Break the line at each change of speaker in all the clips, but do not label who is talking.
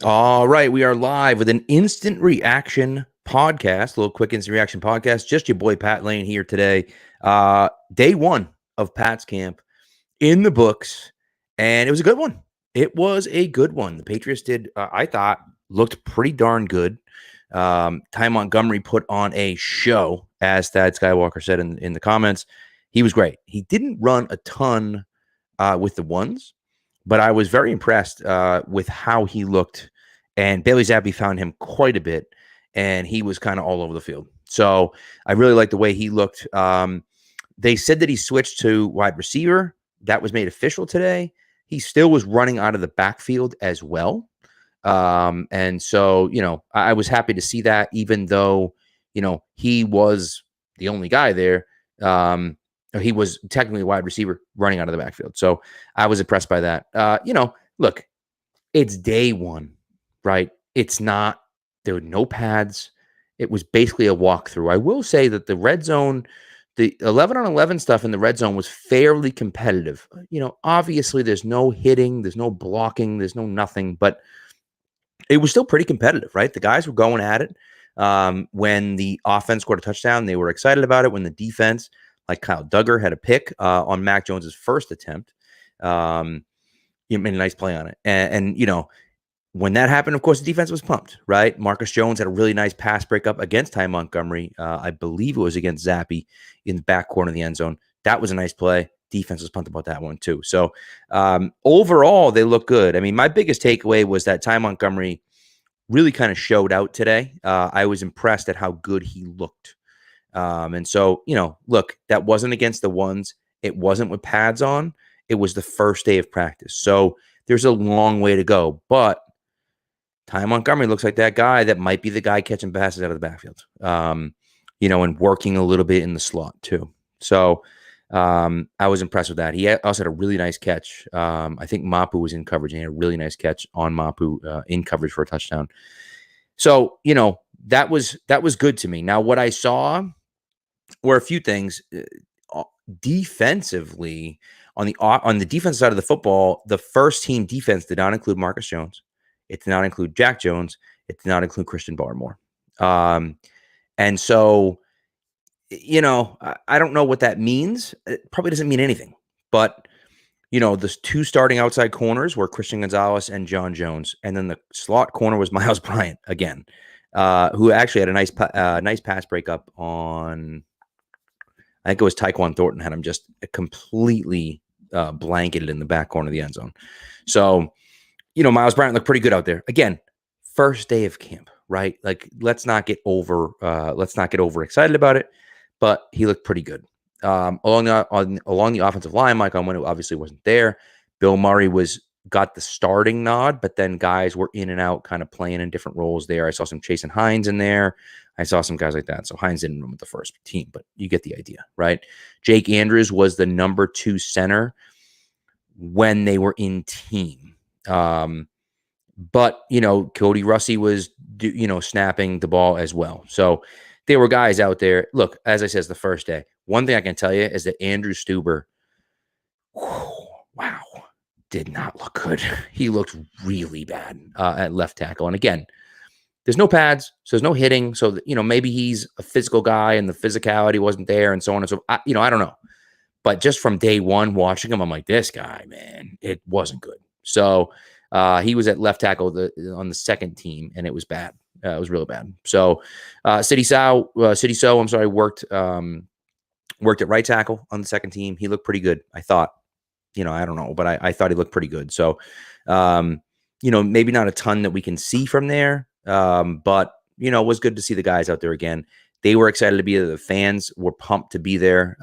All right, we are live with an instant reaction podcast, a little quick instant reaction podcast. Just your boy Pat Lane here today. Day one of Pat's camp in the books, and it was a good one. It was a good one. The Patriots did, I thought, looked pretty darn good. Ty Montgomery put on a show, as Thad Skywalker said in the comments. He was great. He didn't run a ton with the ones, but I was very impressed with how he looked. And Bailey Zappi found him quite a bit, and he was kind of all over the field. So I really liked the way he looked. They said that he switched to wide receiver. That was made official today. He still was running out of the backfield as well. And so, I was happy to see that, even though, he was the only guy there. He was technically a wide receiver running out of the backfield. So I was impressed by that. Look, it's day one, right? It's not, there were no pads. It was basically a walkthrough. I will say that the red zone, the 11-on-11 stuff in the red zone was fairly competitive. Obviously there's no hitting, there's no blocking, there's no nothing, but it was still pretty competitive, right? The guys were going at it. When the offense scored a touchdown, they were excited about it. When the defense, like Kyle Duggar, had a pick on Mac Jones's first attempt, he made a nice play on it. And when that happened, of course, the defense was pumped, right? Marcus Jones had a really nice pass breakup against Ty Montgomery. I believe it was against Zappi in the back corner of the end zone. That was a nice play. Defense was pumped about that one too. So overall, they look good. I mean, my biggest takeaway was that Ty Montgomery really kind of showed out today. I was impressed at how good he looked. And so, look, that wasn't against the ones. It wasn't with pads on. It was the first day of practice. So there's a long way to go. But Ty Montgomery looks like that guy that might be the guy catching passes out of the backfield, and working a little bit in the slot too. So I was impressed with that. He also had a really nice catch. I think Mapu was in coverage, and he had a really nice catch on Mapu in coverage for a touchdown. So, that was good to me. Now, what I saw were a few things. Defensively, on the defense side of the football, the first team defense did not include Marcus Jones. It did not include Jack Jones. It did not include Christian Barmore. And so, I don't know what that means. It probably doesn't mean anything. But, the two starting outside corners were Christian Gonzalez and John Jones. And then the slot corner was Miles Bryant again, who actually had a nice pass breakup on, I think it was Tyquan Thornton, had him just completely blanketed in the back corner of the end zone. So, Miles Bryant looked pretty good out there. Again, first day of camp, right? Like, let's not get overexcited about it, but he looked pretty good. Along the offensive line, Mike Onwenu obviously wasn't there. Bill Murray got the starting nod, but then guys were in and out, kind of playing in different roles there. I saw some Chase and Hines in there. I saw some guys like that. So Hines didn't run with the first team, but you get the idea, right? Jake Andrews was the number 2 center when they were in team. But, Cody Russi was, snapping the ball as well. So there were guys out there. Look, as I said, it's the first day. One thing I can tell you is that Andrew Stuber, wow, did not look good. He looked really bad at left tackle. And again, there's no pads, so there's no hitting. So, maybe he's a physical guy and the physicality wasn't there and so on and so I don't know. But just from day one watching him, I'm like, this guy, man, it wasn't good. So he was at left tackle on the second team, and it was bad. It was really bad. So City So, worked at right tackle on the second team. He looked pretty good, I thought. I don't know, but I thought he looked pretty good. So, maybe not a ton that we can see from there, but, it was good to see the guys out there again. They were excited to be there. The fans were pumped to be there.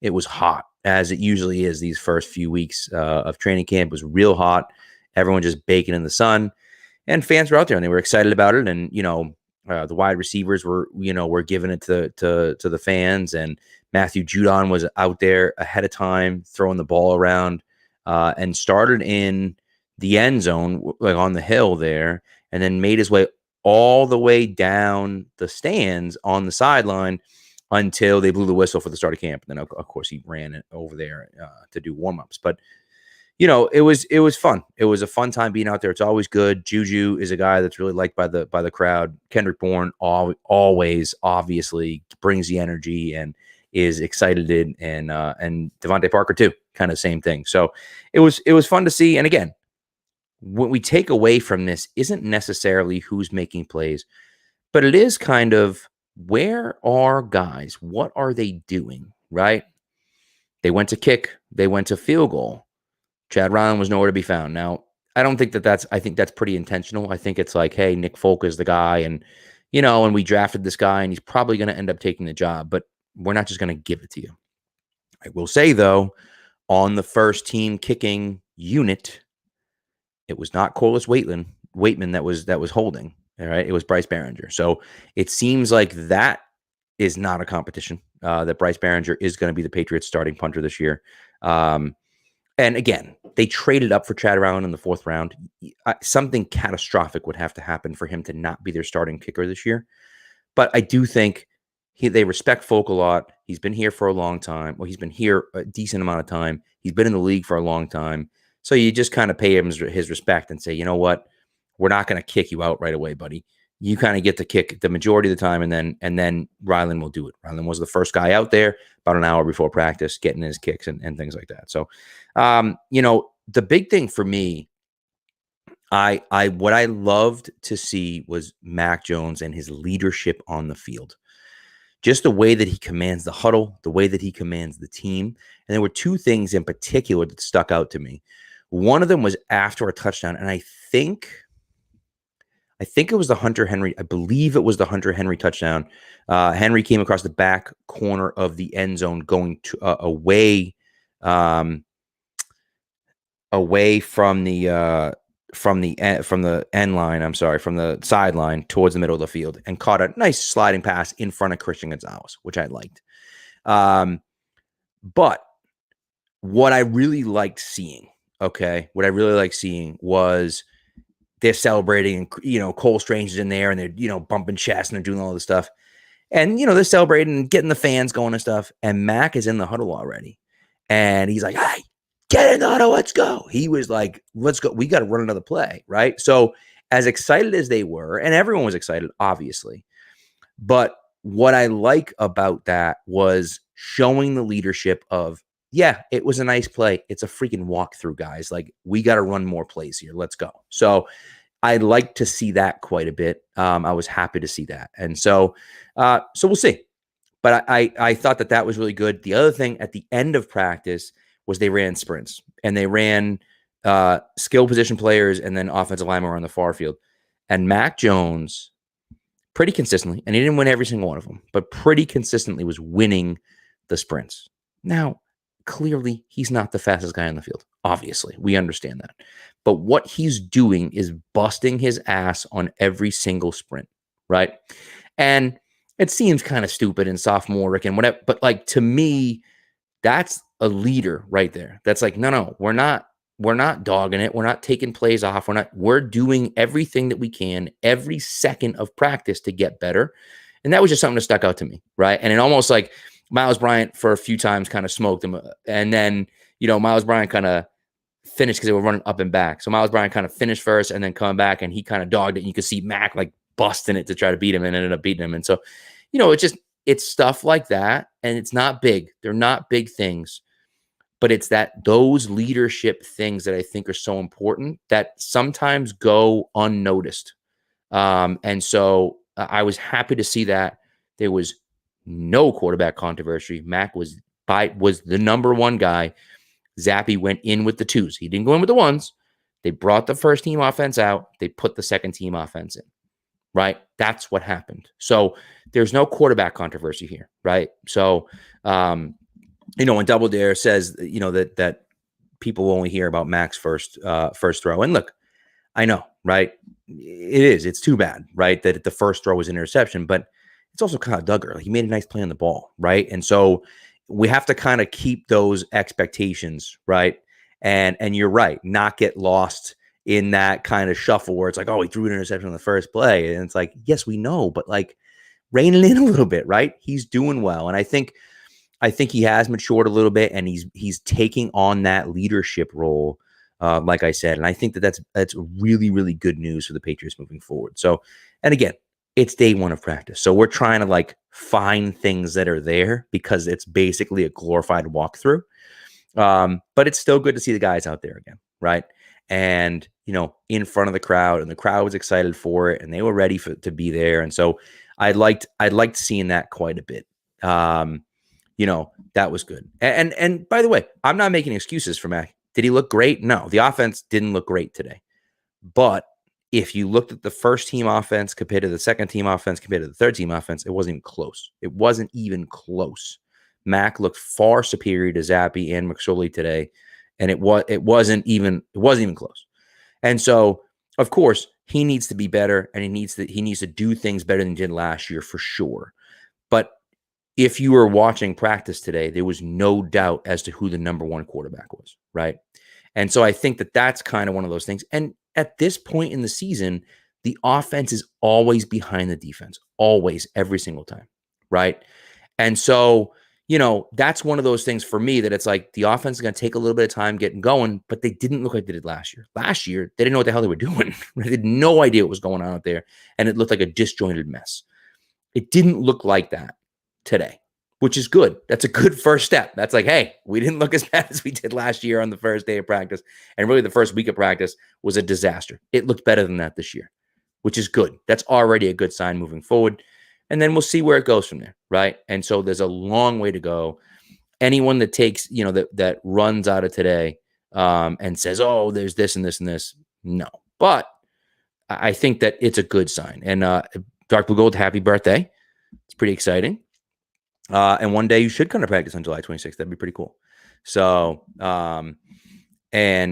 It was hot, as it usually is these first few weeks of training camp. It was real hot. Everyone just baking in the sun. And fans were out there, and they were excited about it. And, the wide receivers were giving it to the fans. And Matthew Judon was out there ahead of time, throwing the ball around, and started in the end zone, like on the hill there, and then made his way all the way down the stands on the sideline until they blew the whistle for the start of camp. And then, of course, he ran it over there to do warm-ups. But, it was fun. It was a fun time being out there. It's always good. Juju is a guy that's really liked by the crowd. Kendrick Bourne always obviously brings the energy and is excited and Devontae Parker too, kind of same thing. So it was fun to see. And again, what we take away from this isn't necessarily who's making plays, but it is kind of where are guys? What are they doing? Right? They went to kick. They went to field goal. Chad Ryland was nowhere to be found. Now, I don't think I think that's pretty intentional. I think it's like, hey, Nick Folk is the guy, and and we drafted this guy, and he's probably going to end up taking the job, but we're not just going to give it to you. I will say, though, on the first team kicking unit, it was not Corliss Waitman that was holding. All right, it was Bryce Behringer. So it seems like that is not a competition. That Bryce Behringer is going to be the Patriots starting punter this year. And again, they traded up for Chad Ryland in the 4th round. Something catastrophic would have to happen for him to not be their starting kicker this year. But I do think they respect Folk a lot. He's been here for a long time. Well, he's been here a decent amount of time. He's been in the league for a long time. So you just kind of pay him his respect and say, you know what? We're not going to kick you out right away, buddy. You kind of get to kick the majority of the time, and then Ryland will do it. Ryland was the first guy out there about an hour before practice, getting his kicks and things like that. So, the big thing for me, what I loved to see was Mac Jones and his leadership on the field. Just the way that he commands the huddle, the way that he commands the team. And there were 2 things in particular that stuck out to me. One of them was after a touchdown, and I think it was the Hunter Henry. I believe it was the Hunter Henry touchdown. Henry came across the back corner of the end zone, going to away from the end line. I'm sorry, from the sideline towards the middle of the field, and caught a nice sliding pass in front of Christian Gonzalez, which I liked. But what I really liked seeing, was they're celebrating, and Cole Strange is in there, and they're bumping chests and they're doing all this stuff, and they're celebrating and getting the fans going and stuff. And Mac is in the huddle already, and he's like, "Hey, get in the huddle, let's go." He was like, "Let's go, we got to run another play," right? So as excited as they were, and everyone was excited, obviously, but what I like about that was showing the leadership of, yeah, it was a nice play. It's a freaking walkthrough, guys. Like, we got to run more plays here. Let's go. So I like to see that quite a bit. I was happy to see that. And so we'll see. But I thought that was really good. The other thing at the end of practice was they ran sprints, and they ran skill position players and then offensive linemen on the far field. And Mac Jones, pretty consistently, and he didn't win every single one of them, but pretty consistently was winning the sprints. Now, clearly, he's not the fastest guy on the field. Obviously, we understand that. But what he's doing is busting his ass on every single sprint, right? And it seems kind of stupid and sophomoric and whatever, but like, to me, that's a leader right there. That's like, no, we're not dogging it. We're not taking plays off. We're doing everything that we can every second of practice to get better. And that was just something that stuck out to me, right? And it almost like Miles Bryant for a few times kind of smoked him. And then, Miles Bryant kind of finished because they were running up and back. So Miles Bryant kind of finished first and then coming back, and he kind of dogged it. And you could see Mac like busting it to try to beat him, and ended up beating him. And so, it's stuff like that. And it's not big. They're not big things, but it's those leadership things that I think are so important that sometimes go unnoticed. And so I was happy to see that there was no quarterback controversy. Mac was the number one guy. Zappy went in with the 2s. He didn't go in with the 1s. They brought the first team offense out. They put the second team offense in, right? That's what happened. So there's no quarterback controversy here, right? So, when Double Dare says, that people will only hear about Mac's first throw. And look, I know, right? It's too bad, right? That the first throw was an interception, but it's also kind of Duggar. He made a nice play on the ball, right? And so we have to kind of keep those expectations, right? And you're right, not get lost in that kind of shuffle where it's like, oh, he threw an interception on the first play. And it's like, yes, we know, but like, rein it in a little bit, right? He's doing well. And I think he has matured a little bit, and he's taking on that leadership role like I said. And I think that's really, really good news for the Patriots moving forward. So, and again, it's day one of practice. So we're trying to like find things that are there because it's basically a glorified walkthrough. But it's still good to see the guys out there again, right? And, in front of the crowd, and the crowd was excited for it and they were ready to be there. And so I liked seeing that quite a bit. That was good. And by the way, I'm not making excuses for Mac. Did he look great? No, the offense didn't look great today. But if you looked at the first team offense compared to the second team offense compared to the third team offense, it wasn't even close. It wasn't even close. Mac looked far superior to Zappi and McSorley today, and it wasn't even close. And so, of course, he needs to be better, and he needs to do things better than he did last year for sure. But if you were watching practice today, there was no doubt as to who the number one quarterback was, right? And so I think that that's kind of one of those things. And at this point in the season, the offense is always behind the defense, always, every single time, right? And so, that's one of those things for me that it's like the offense is going to take a little bit of time getting going, but they didn't look like they did last year. Last year, they didn't know what the hell they were doing. They had no idea what was going on out there, and it looked like a disjointed mess. It didn't look like that today, which is good. That's a good first step. That's like, hey, we didn't look as bad as we did last year on the first day of practice. And really the first week of practice was a disaster. It looked better than that this year, which is good. That's already a good sign moving forward. And then we'll see where it goes from there, right? And so there's a long way to go. Anyone that takes, that runs out of today and says, oh, there's this and this and this, no. But I think that it's a good sign. And Dark Blue Gold, happy birthday. It's pretty exciting. And one day you should come to practice on July 26th. That'd be pretty cool. So, and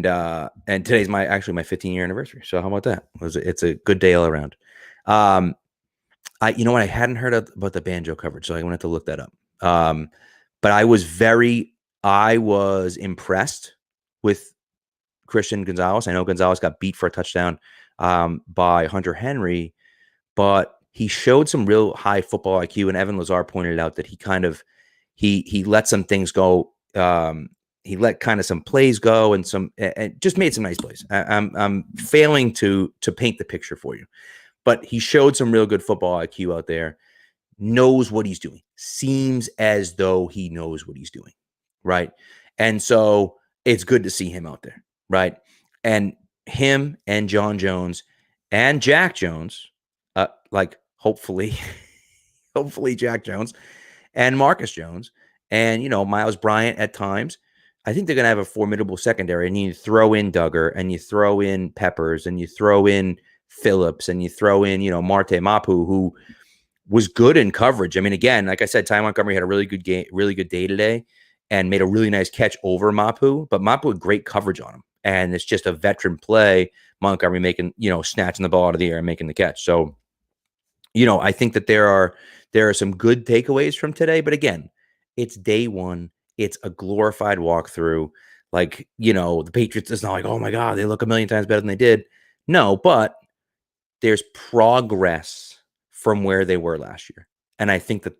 today's my 15-year anniversary. So how about that? It's a good day all around. I hadn't heard about the banjo coverage, so I wanted to look that up. But I was impressed with Christian Gonzalez. I know Gonzalez got beat for a touchdown by Hunter Henry, but he showed some real high football IQ, and Evan Lazar pointed out that he let some things go. He let kind of some plays go and just made some nice plays. I'm failing to paint the picture for you, but he showed some real good football IQ out there. Knows what he's doing. Seems as though he knows what he's doing, right? And so it's good to see him out there, right? And him and John Jones and Jack Jones, hopefully Jack Jones and Marcus Jones and, Miles Bryant at times. I think they're going to have a formidable secondary, and you throw in Duggar and you throw in Peppers and you throw in Phillips and you throw in, Marte Mapu, who was good in coverage. I mean, again, like I said, Ty Montgomery had a really good game, really good day today and made a really nice catch over Mapu, but Mapu had great coverage on him. And it's just a veteran play. Montgomery making, snatching the ball out of the air and making the catch. So, I think that there are some good takeaways from today, but again, it's day one. It's a glorified walkthrough. The Patriots is not like, oh my God, they look a million times better than they did. No, but there's progress from where they were last year. And I think that's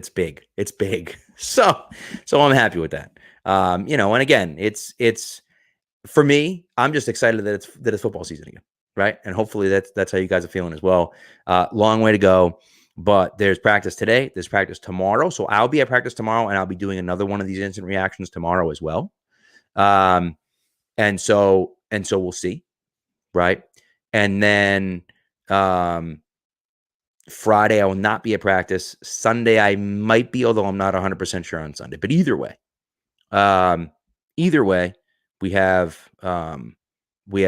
big. It's big. So I'm happy with that. And again, it's for me, I'm just excited that it's football season again. Right. And hopefully that's how you guys are feeling as well. Long way to go, but there's practice today. There's practice tomorrow. So I'll be at practice tomorrow, and I'll be doing another one of these instant reactions tomorrow as well. And so we'll see. Right. And then Friday, I will not be at practice. Sunday, I might be, although I'm not 100% sure on Sunday. But either way, we have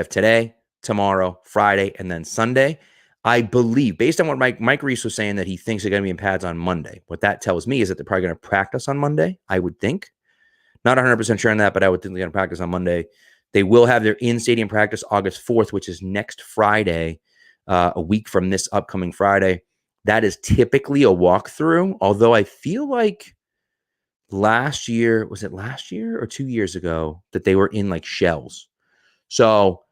today, tomorrow, Friday, and then Sunday. I believe, based on what Mike Reese was saying, that he thinks they're going to be in pads on Monday. What that tells me is that they're probably going to practice on Monday, I would think. Not 100% sure on that, but I would think they're going to practice on Monday. They will have their in-stadium practice August 4th, which is next Friday, a week from this upcoming Friday. That is typically a walkthrough, although I feel like was it last year or 2 years ago that they were in shells? So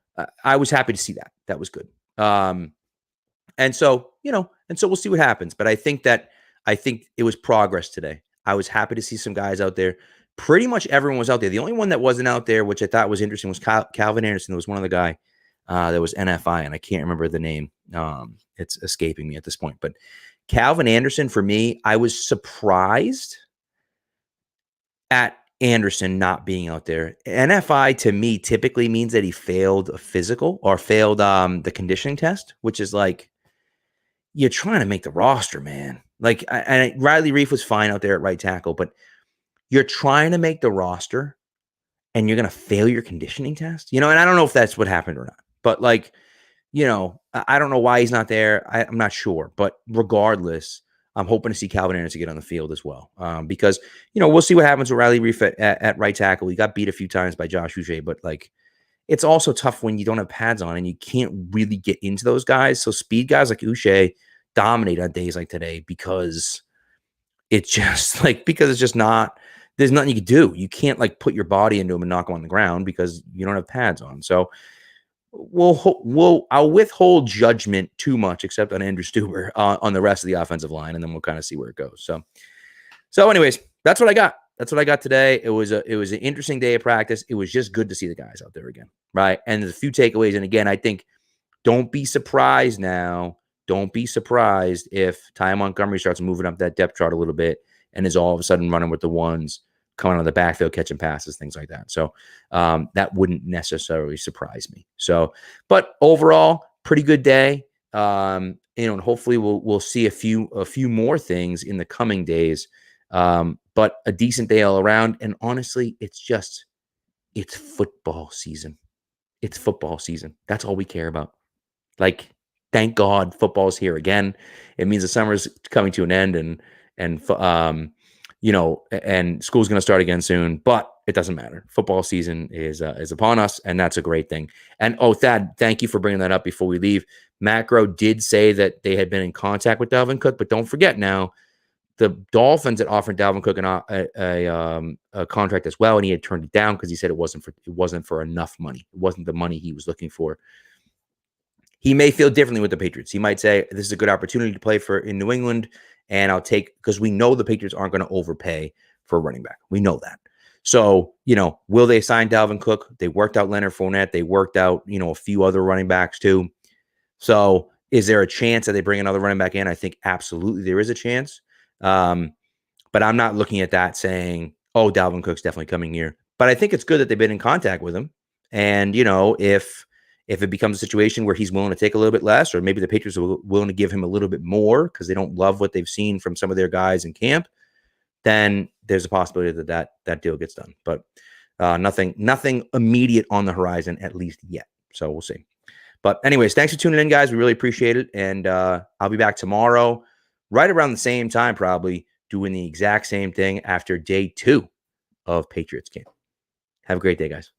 I was happy to see that. That was good. And so we'll see what happens. But I think it was progress today. I was happy to see some guys out there pretty much everyone was out there. The only one that wasn't out there, which I thought was interesting, was Calvin Anderson. There was one other guy that was NFI, and I can't remember the name. It's escaping me at this point. But Calvin Anderson, for me, I was surprised at Anderson not being out there. NFI to me typically means that he failed a physical or failed the conditioning test, which is like, you're trying to make the roster, man. Like, Riley Reef was fine out there at right tackle, but you're trying to make the roster and you're going to fail your conditioning test, and I don't know if that's what happened or not, but like, I don't know why he's not there. I'm not sure, but regardless, I'm hoping to see Calvin Anderson get on the field as well. Because, we'll see what happens with Riley Reef at right tackle. He got beat a few times by Josh Uche, but like, it's also tough when you don't have pads on and you can't really get into those guys. So speed guys like Uche dominate on days like today because it's just not, there's nothing you can do. You can't like put your body into him and knock him on the ground because you don't have pads on. So I'll withhold judgment too much, except on Andrew Stuber on the rest of the offensive line, and then we'll kind of see where it goes. So anyways, that's what I got. That's what I got today. It was an interesting day of practice. It was just good to see the guys out there again, right? And there's a few takeaways. And again, I think don't be surprised now. Don't be surprised if Ty Montgomery starts moving up that depth chart a little bit and is all of a sudden running with the ones, coming on the backfield, catching passes, things like that. So that wouldn't necessarily surprise me. So, but overall, pretty good day. And hopefully we'll see a few more things in the coming days. But a decent day all around. And honestly, it's football season. It's football season. That's all we care about. Like, thank God football's here again. It means the summer's coming to an end and school's going to start again soon, but it doesn't matter. Football season is upon us, and that's a great thing. And Thad, thank you for bringing that up before we leave. Macro did say that they had been in contact with Dalvin Cook, but don't forget now, the Dolphins had offered Dalvin Cook a contract as well, and he had turned it down because he said it wasn't for enough money. It wasn't the money he was looking for. He may feel differently with the Patriots. He might say, this is a good opportunity to play in New England, and I'll take, because we know the Patriots aren't going to overpay for a running back. We know that. So, will they sign Dalvin Cook? They worked out Leonard Fournette. They worked out, a few other running backs too. So is there a chance that they bring another running back in? I think absolutely there is a chance. But I'm not looking at that saying, oh, Dalvin Cook's definitely coming here. But I think it's good that they've been in contact with him. And, if it becomes a situation where he's willing to take a little bit less, or maybe the Patriots are willing to give him a little bit more because they don't love what they've seen from some of their guys in camp, then there's a possibility that deal gets done. But nothing immediate on the horizon, at least yet. So we'll see. But anyways, thanks for tuning in, guys. We really appreciate it. And I'll be back tomorrow, right around the same time, probably doing the exact same thing after day 2 of Patriots camp. Have a great day, guys.